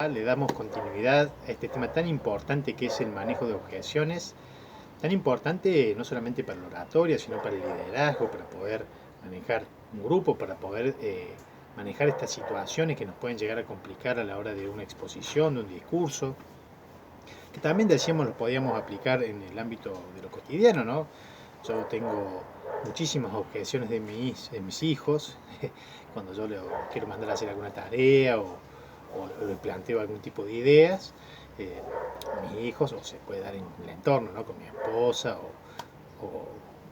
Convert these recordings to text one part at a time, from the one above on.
le damos continuidad a este tema tan importante que es el manejo de objeciones, tan importante no solamente para la oratoria, sino para el liderazgo, para poder manejar un grupo, para poder manejar estas situaciones que nos pueden llegar a complicar a la hora de una exposición, de un discurso, que también decíamos lo podíamos aplicar en el ámbito de lo cotidiano, ¿no? Yo tengo muchísimas objeciones de mis hijos cuando yo le quiero mandar a hacer alguna tarea o le planteo algún tipo de ideas. eh, Mis hijos, o se puede dar en el entorno, ¿no? Con mi esposa o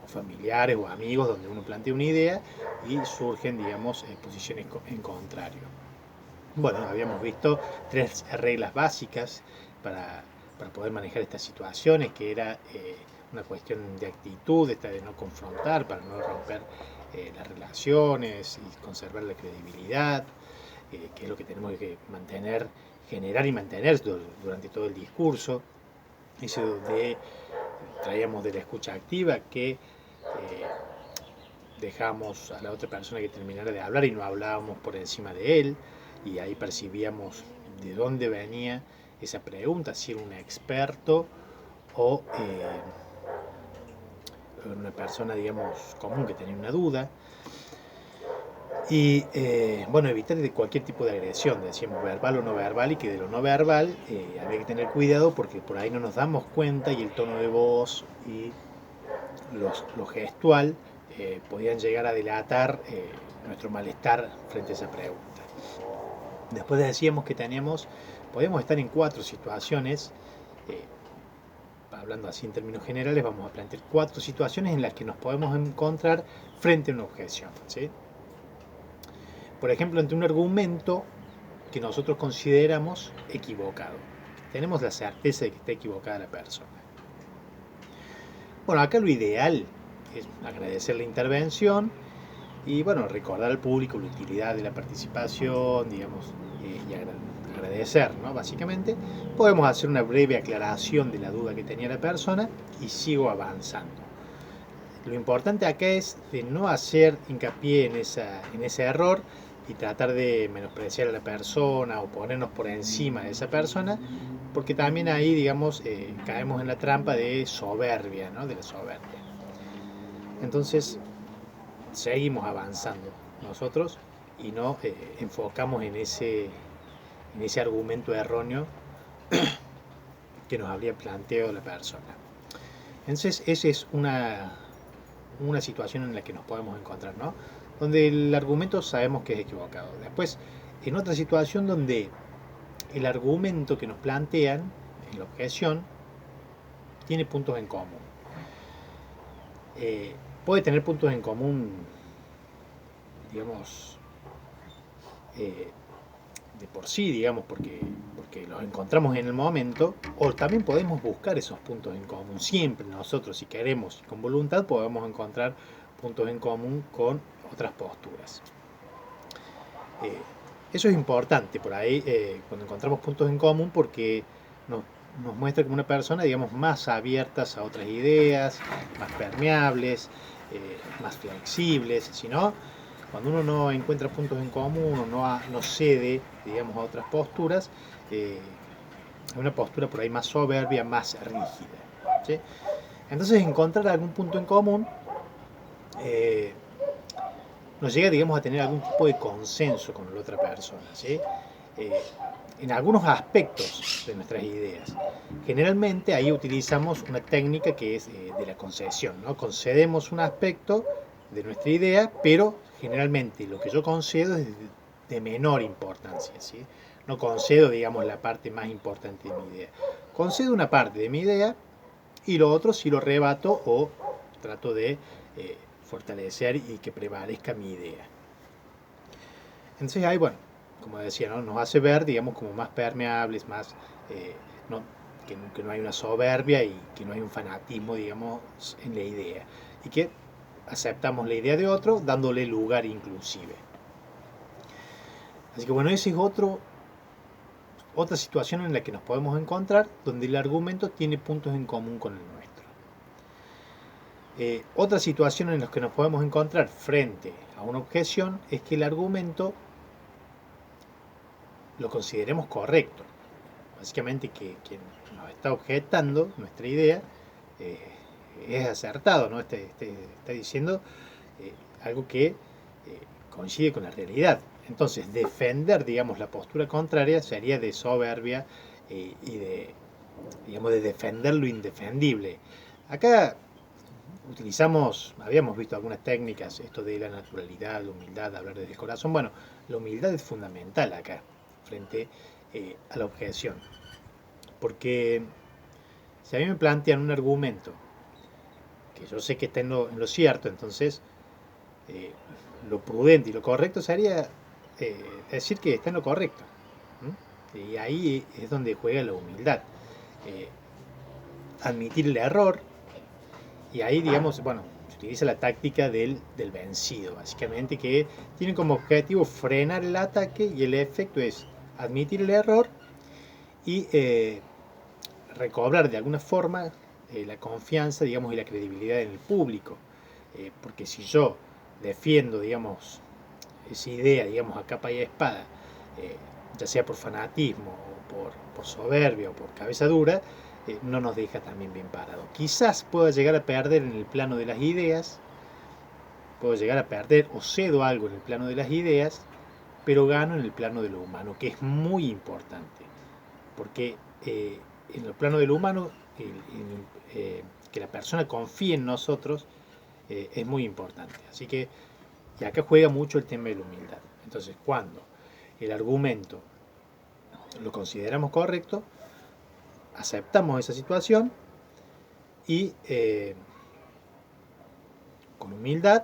familiares o amigos, donde uno plantea una idea y surgen, digamos, posiciones en contrario. Bueno, habíamos visto tres reglas básicas para, para poder manejar estas situaciones, que era una cuestión de actitud, esta de no confrontar, para no romper las relaciones y conservar la credibilidad, que es lo que tenemos que mantener, generar y mantener durante todo el discurso. Eso de traíamos de la escucha activa, que dejamos a la otra persona que terminara de hablar y no hablábamos por encima de él, y ahí percibíamos de dónde venía esa pregunta, si era un experto o una persona, digamos, común que tenía una duda. Y bueno, evitar de cualquier tipo de agresión, decíamos verbal o no verbal, y que de lo no verbal había que tener cuidado porque por ahí no nos damos cuenta y el tono de voz y lo gestual podían llegar a delatar nuestro malestar frente a esa pregunta. Después decíamos que podíamos estar en cuatro situaciones, eh, hablando así en términos generales, vamos a plantear cuatro situaciones en las que nos podemos encontrar frente a una objeción, ¿sí? Por ejemplo, ante un argumento que nosotros consideramos equivocado. Tenemos la certeza de que está equivocada la persona. Bueno, acá lo ideal es agradecer la intervención y bueno, recordar al público la utilidad de la participación, digamos, y agradecer, ¿no? Básicamente, podemos hacer una breve aclaración de la duda que tenía la persona y sigo avanzando. Lo importante acá es de no hacer hincapié en ese error y tratar de menospreciar a la persona o ponernos por encima de esa persona, porque también ahí, digamos, caemos en la trampa de soberbia, ¿no? De la soberbia. Entonces, seguimos avanzando nosotros y no enfocamos en ese argumento erróneo que nos habría planteado la persona. Entonces, esa es una situación en la que nos podemos encontrar, ¿no? Donde el argumento sabemos que es equivocado. Después, en otra situación donde el argumento que nos plantean en la objeción tiene puntos en común. Puede tener puntos en común, digamos, eh, de por sí, digamos, porque los encontramos en el momento, o también podemos buscar esos puntos en común. Siempre nosotros, si queremos y con voluntad, podemos encontrar puntos en común con otras posturas. Eh, Eso es importante por ahí cuando encontramos puntos en común porque nos, nos muestra como una persona, digamos, más abiertas a otras ideas, más permeables, más flexibles. Si no, cuando uno no encuentra puntos en común o no cede, digamos, a otras posturas, es una postura por ahí más soberbia, más rígida, ¿sí? Entonces, encontrar algún punto en común eh, nos llega, digamos, a tener algún tipo de consenso con la otra persona, ¿sí? Eh, en algunos aspectos de nuestras ideas. Generalmente ahí utilizamos una técnica que es de la concesión, ¿no? Concedemos un aspecto de nuestra idea, pero generalmente lo que yo concedo es de menor importancia, ¿sí? No concedo, digamos, la parte más importante de mi idea. Concedo una parte de mi idea y lo otro sí lo rebato o trato de fortalecer y que prevalezca mi idea. Entonces ahí, bueno, como decía, ¿no? Nos hace ver, digamos, como más permeables, más, no, que no hay una soberbia y que no hay un fanatismo, digamos, en la idea. Y que aceptamos la idea de otro, dándole lugar inclusive. Así que bueno, ese es otra situación en la que nos podemos encontrar, donde el argumento tiene puntos en común con el nuestro. Otra situación en la que nos podemos encontrar frente a una objeción es que el argumento lo consideremos correcto. Básicamente que quien nos está objetando nuestra idea eh, es acertado, ¿no? Está diciendo algo que coincide con la realidad. Entonces, defender, digamos, la postura contraria sería de soberbia y de, digamos, de defender lo indefendible. Acá habíamos visto algunas técnicas, esto de la naturalidad, la humildad, hablar desde el corazón. Bueno, la humildad es fundamental acá, frente a la objeción. Porque si a mí me plantean un argumento que yo sé que está en lo cierto, entonces eh, lo prudente y lo correcto sería decir que está en lo correcto. ¿Mm? Y ahí es donde juega la humildad. Eh, Admitir el error, y ahí, digamos, bueno, se utiliza la táctica del vencido, básicamente, que tiene como objetivo frenar el ataque y el efecto es admitir el error y recobrar de alguna forma la confianza, digamos, y la credibilidad en el público. Porque si yo defiendo, digamos, esa idea, digamos, a capa y a espada, eh, ya sea por fanatismo o por soberbia o por cabeza dura, no nos deja también bien parado. Quizás pueda llegar a perder en el plano de las ideas, puedo llegar a perder o cedo algo en el plano de las ideas, pero gano en el plano de lo humano, que es muy importante, porque en el plano de lo humano, que la persona confíe en nosotros es muy importante. Así que, y acá juega mucho el tema de la humildad. Entonces, cuando el argumento lo consideramos correcto, aceptamos esa situación y con humildad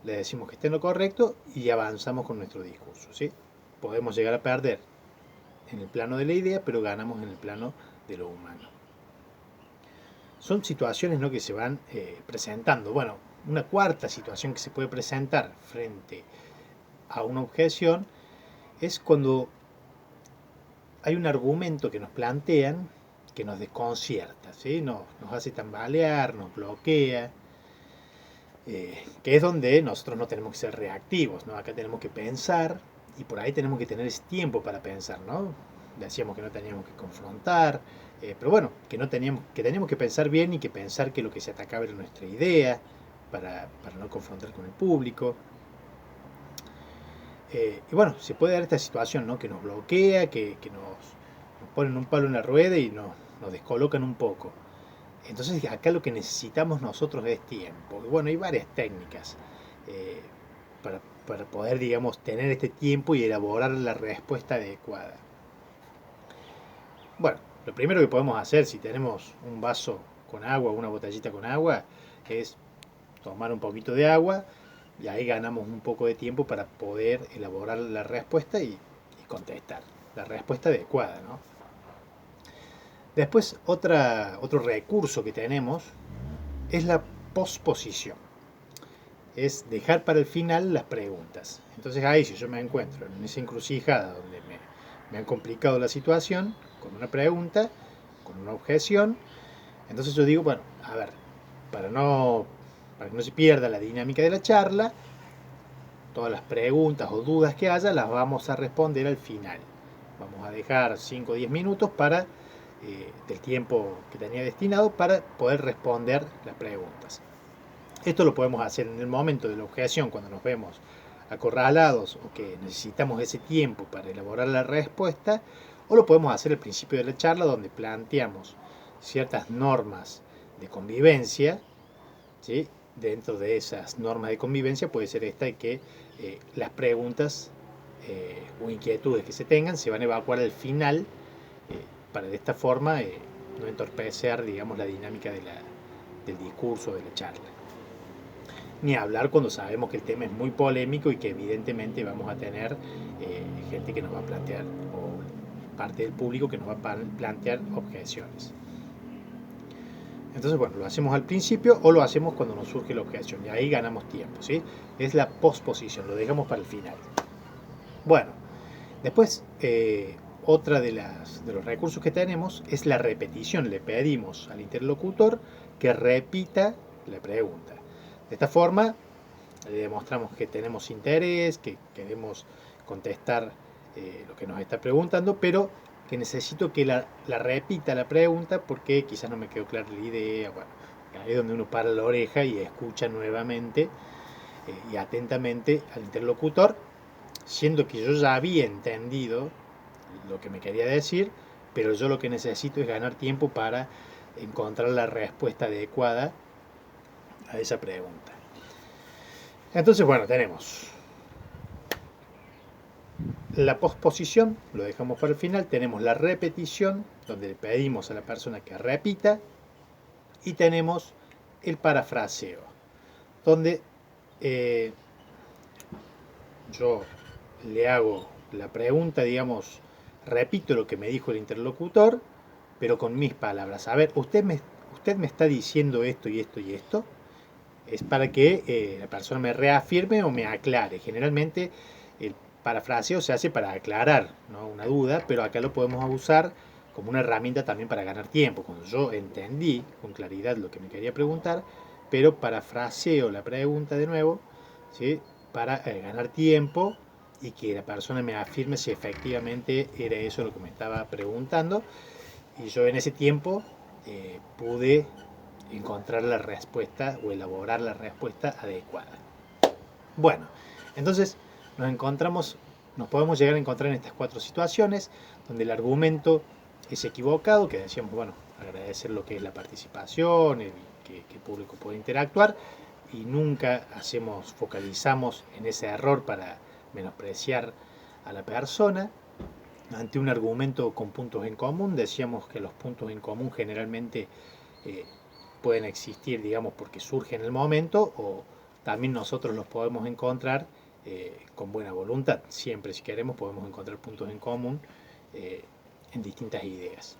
le decimos que esté en lo correcto y avanzamos con nuestro discurso. ¿Sí? Podemos llegar a perder en el plano de la idea, pero ganamos en el plano de lo humano. Son situaciones, ¿no?, que se van presentando. Bueno, una cuarta situación que se puede presentar frente a una objeción es cuando hay un argumento que nos plantean que nos desconcierta, ¿sí? Nos hace tambalear, nos bloquea, que es donde nosotros no tenemos que ser reactivos, ¿no? Acá tenemos que pensar y por ahí tenemos que tener ese tiempo para pensar, ¿no? Decíamos que no teníamos que confrontar, pero bueno, que teníamos que pensar bien y que pensar que lo que se atacaba era nuestra idea para no confrontar con el público. Y bueno, se puede dar esta situación, ¿no?, que nos bloquea, que nos ponen un palo en la rueda y nos descolocan un poco. Entonces acá lo que necesitamos nosotros es tiempo. Y bueno, hay varias técnicas eh, para poder, digamos, tener este tiempo y elaborar la respuesta adecuada. Bueno, lo primero que podemos hacer si tenemos un vaso con agua, una botellita con agua, es tomar un poquito de agua y ahí ganamos un poco de tiempo para poder elaborar la respuesta y contestar la respuesta adecuada, ¿no? Después, otro recurso que tenemos es la posposición. Es dejar para el final las preguntas. Entonces ahí, si yo me encuentro en esa encrucijada donde me han complicado la situación, con una pregunta, con una objeción, entonces yo digo, bueno, a ver, para para que no se pierda la dinámica de la charla, todas las preguntas o dudas que haya las vamos a responder al final. Vamos a dejar 5 o 10 minutos del tiempo que tenía destinado para poder responder las preguntas. Esto lo podemos hacer en el momento de la objeción, cuando nos vemos acorralados o que necesitamos ese tiempo para elaborar la respuesta, o lo podemos hacer al principio de la charla, donde planteamos ciertas normas de convivencia, ¿sí? Dentro de esas normas de convivencia puede ser esta de que las preguntas o inquietudes que se tengan se van a evacuar al final para de esta forma no entorpecer, digamos, la dinámica del discurso, de la charla. Ni hablar cuando sabemos que el tema es muy polémico y que evidentemente vamos a tener gente que nos va a plantear, o parte del público que nos va a plantear objeciones. Entonces, bueno, lo hacemos al principio o lo hacemos cuando nos surge la objeción y ahí ganamos tiempo, ¿sí? Es la posposición, lo dejamos para el final. Bueno, después otra de los recursos que tenemos es la repetición. Le pedimos al interlocutor que repita la pregunta. De esta forma le demostramos que tenemos interés, que queremos contestar lo que nos está preguntando, pero que necesito que la repita la pregunta porque quizás no me quedó clara la idea. Bueno, ahí es donde uno para la oreja y escucha nuevamente y atentamente al interlocutor, siendo que yo ya había entendido lo que me quería decir, pero yo lo que necesito es ganar tiempo para encontrar la respuesta adecuada a esa pregunta. Entonces, bueno, tenemos la posposición, lo dejamos para el final, tenemos la repetición, donde le pedimos a la persona que repita, y tenemos el parafraseo, donde yo le hago la pregunta, digamos, repito lo que me dijo el interlocutor, pero con mis palabras. A ver, usted me está diciendo esto y esto y esto. Es para que la persona me reafirme o me aclare. Generalmente el parafraseo se hace para aclarar, ¿no?, una duda, pero acá lo podemos usar como una herramienta también para ganar tiempo. Cuando yo entendí con claridad lo que me quería preguntar, pero parafraseo la pregunta de nuevo, ¿sí?, para ganar tiempo y que la persona me afirme si efectivamente era eso lo que me estaba preguntando. Y yo en ese tiempo pude encontrar la respuesta o elaborar la respuesta adecuada. Bueno, entonces nos podemos llegar a encontrar en estas 4 situaciones donde el argumento es equivocado, que decíamos, bueno, agradecer lo que es la participación, que el público puede interactuar, y nunca focalizamos en ese error para menospreciar a la persona. Ante un argumento con puntos en común, decíamos que los puntos en común generalmente pueden existir, digamos, porque surge en el momento, o también nosotros los podemos encontrar con buena voluntad. Siempre, si queremos, podemos encontrar puntos en común en distintas ideas.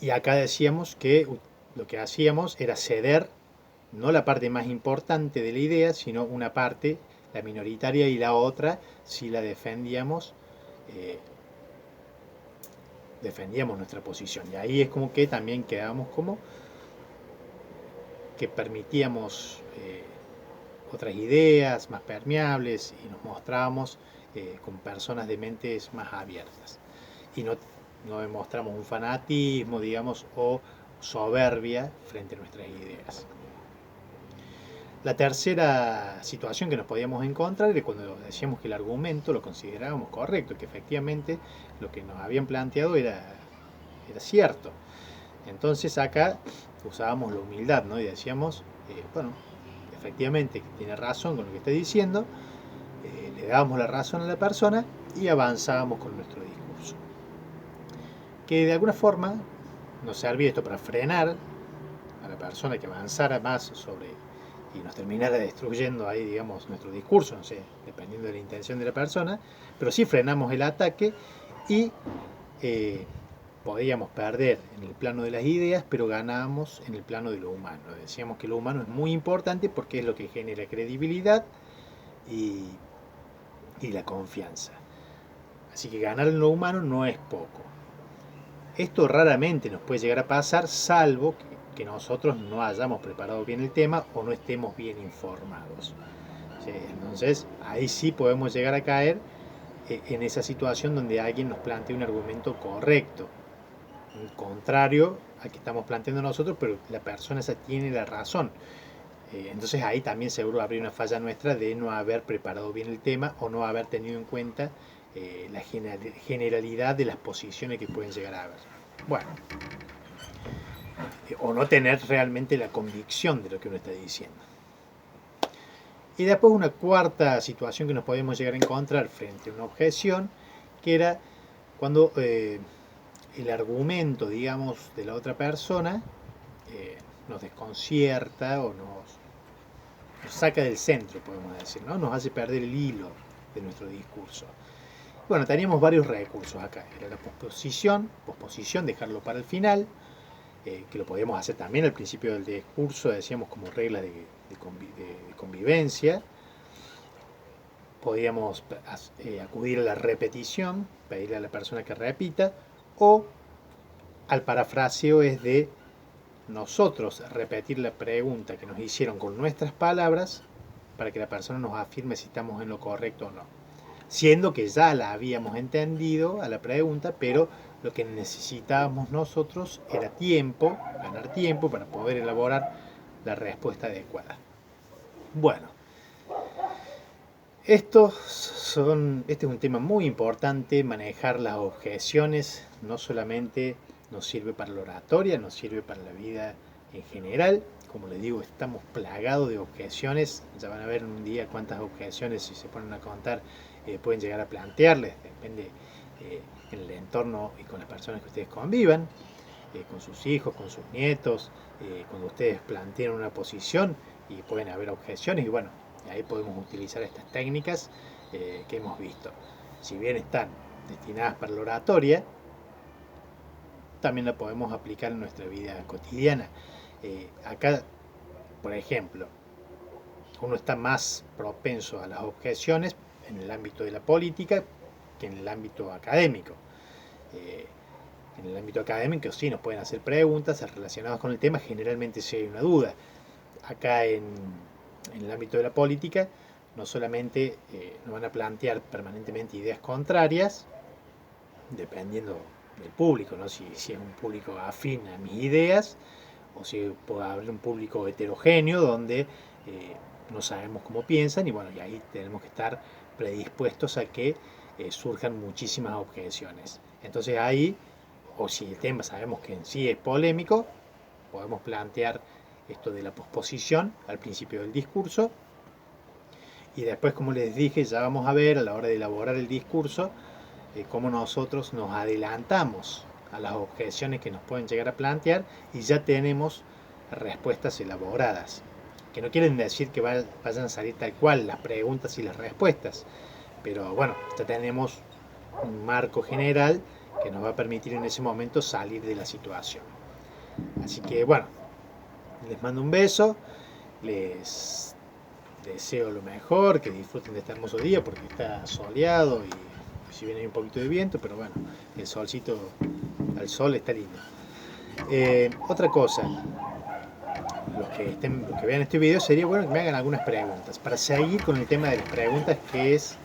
Y acá decíamos que lo que hacíamos era ceder no la parte más importante de la idea, sino una parte, la minoritaria, y la otra, si la defendíamos nuestra posición. Y ahí es como que también quedábamos como que permitíamos otras ideas más permeables y nos mostrábamos con personas de mentes más abiertas. Y no demostramos un fanatismo, digamos, o soberbia frente a nuestras ideas. La tercera situación que nos podíamos encontrar era cuando decíamos que el argumento lo considerábamos correcto, que efectivamente lo que nos habían planteado era cierto. Entonces acá usábamos la humildad, ¿no? Y decíamos, bueno, efectivamente tiene razón con lo que está diciendo, le dábamos la razón a la persona y avanzábamos con nuestro discurso. Que de alguna forma nos servía esto para frenar a la persona que avanzara más y nos terminara destruyendo ahí, digamos, nuestro discurso, no sé, dependiendo de la intención de la persona, pero sí frenamos el ataque y podíamos perder en el plano de las ideas, pero ganábamos en el plano de lo humano. Decíamos que lo humano es muy importante porque es lo que genera credibilidad y la confianza. Así que ganar en lo humano no es poco. Esto raramente nos puede llegar a pasar, salvo que nosotros no hayamos preparado bien el tema o no estemos bien informados. ¿Sí? Entonces, ahí sí podemos llegar a caer en esa situación donde alguien nos plantea un argumento correcto, contrario al que estamos planteando nosotros, pero la persona esa tiene la razón. Entonces ahí también seguro habría una falla nuestra de no haber preparado bien el tema o no haber tenido en cuenta la generalidad de las posiciones que pueden llegar a haber. Bueno, o no tener realmente la convicción de lo que uno está diciendo. Y después una cuarta situación que nos podemos llegar a encontrar frente a una objeción, que era cuando el argumento, digamos, de la otra persona nos desconcierta o nos saca del centro, podemos decir, ¿no? Nos hace perder el hilo de nuestro discurso. Bueno, teníamos varios recursos acá. Era la posposición, dejarlo para el final, que lo podíamos hacer también al principio del discurso, decíamos como reglas de convivencia. Podíamos acudir a la repetición, pedirle a la persona que repita, o al parafraseo, es de nosotros repetir la pregunta que nos hicieron con nuestras palabras para que la persona nos afirme si estamos en lo correcto o no. siendo que ya la habíamos entendido a la pregunta, pero lo que necesitábamos nosotros era tiempo, ganar tiempo para poder elaborar la respuesta adecuada. Bueno, este es un tema muy importante, manejar las objeciones, no solamente nos sirve para la oratoria, nos sirve para la vida en general. Como les digo, estamos plagados de objeciones, ya van a ver en un día cuántas objeciones, si se ponen a contar, pueden llegar a plantearles, depende en el entorno y con las personas que ustedes convivan, con sus hijos, con sus nietos, cuando ustedes plantean una posición y pueden haber objeciones y bueno, ahí podemos utilizar estas técnicas que hemos visto. Si bien están destinadas para la oratoria, también la podemos aplicar en nuestra vida cotidiana. Acá, por ejemplo, uno está más propenso a las objeciones en el ámbito de la política que en el ámbito académico. En el ámbito académico sí nos pueden hacer preguntas relacionadas con el tema, generalmente si hay una duda. Acá en el ámbito de la política no solamente nos van a plantear permanentemente ideas contrarias, dependiendo del público, ¿no? Si es un público afín a mis ideas, o si puede haber un público heterogéneo donde no sabemos cómo piensan, y bueno, y ahí tenemos que estar predispuestos a que surjan muchísimas objeciones. Entonces ahí, o si el tema sabemos que en sí es polémico, podemos plantear esto de la posposición al principio del discurso, y después, como les dije, ya vamos a ver a la hora de elaborar el discurso cómo nosotros nos adelantamos a las objeciones que nos pueden llegar a plantear y ya tenemos respuestas elaboradas, que no quieren decir que vayan a salir tal cual las preguntas y las respuestas, pero bueno, ya tenemos un marco general que nos va a permitir en ese momento salir de la situación. Así que bueno, les mando un beso, les deseo lo mejor, que disfruten de este hermoso día porque está soleado y si viene hay un poquito de viento, pero bueno, el solcito, al sol está lindo. Otra cosa, los que vean este video sería bueno que me hagan algunas preguntas para seguir con el tema de las preguntas, que es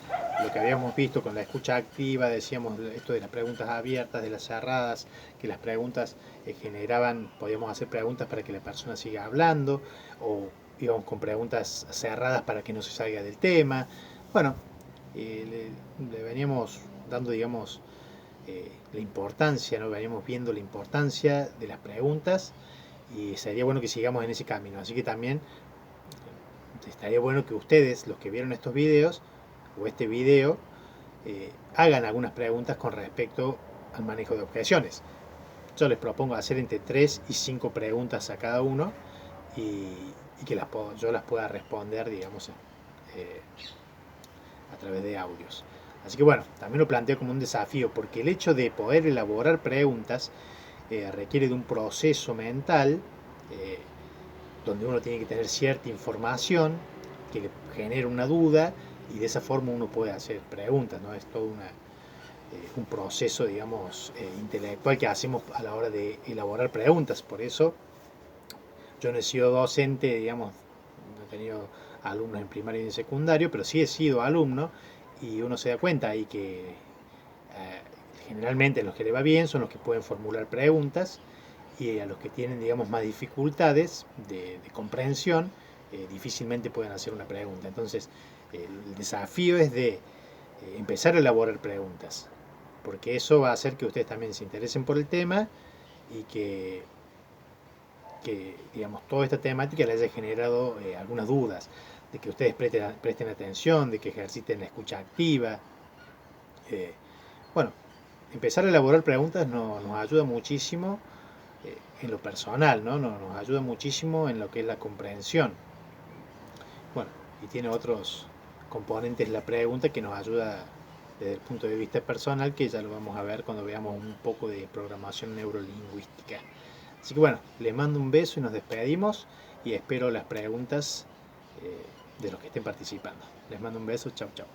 lo que habíamos visto con la escucha activa. Decíamos esto de las preguntas abiertas, de las cerradas, que las preguntas generaban, podíamos hacer preguntas para que la persona siga hablando, o íbamos con preguntas cerradas para que no se salga del tema. Bueno, le veníamos dando, digamos, la importancia, ¿no? Veníamos viendo la importancia de las preguntas y sería bueno que sigamos en ese camino. Así que también estaría bueno que ustedes, los que vieron estos videos o este video, hagan algunas preguntas con respecto al manejo de objeciones. Yo les propongo hacer entre 3 y 5 preguntas a cada uno y que yo las pueda responder, digamos, a través de audios. Así que bueno, también lo planteo como un desafío, porque el hecho de poder elaborar preguntas requiere de un proceso mental donde uno tiene que tener cierta información que le genera una duda y de esa forma uno puede hacer preguntas, ¿no? Es todo un proceso, digamos, intelectual que hacemos a la hora de elaborar preguntas. Por eso yo no he sido docente, digamos, no he tenido alumnos en primario y en secundario, pero sí he sido alumno y uno se da cuenta ahí que generalmente los que le va bien son los que pueden formular preguntas y a los que tienen, digamos, más dificultades de comprensión, difícilmente pueden hacer una pregunta. Entonces, el desafío es de empezar a elaborar preguntas, porque eso va a hacer que ustedes también se interesen por el tema y que digamos, toda esta temática les haya generado algunas dudas, de que ustedes presten atención, de que ejerciten la escucha activa. Bueno, empezar a elaborar preguntas nos ayuda muchísimo en lo personal, ¿no? Nos ayuda muchísimo en lo que es la comprensión. Bueno, y tiene otros componentes la pregunta que nos ayuda desde el punto de vista personal, que ya lo vamos a ver cuando veamos un poco de programación neurolingüística. Así que bueno, les mando un beso y nos despedimos y espero las preguntas de los que estén participando. Les mando un beso, chau chau.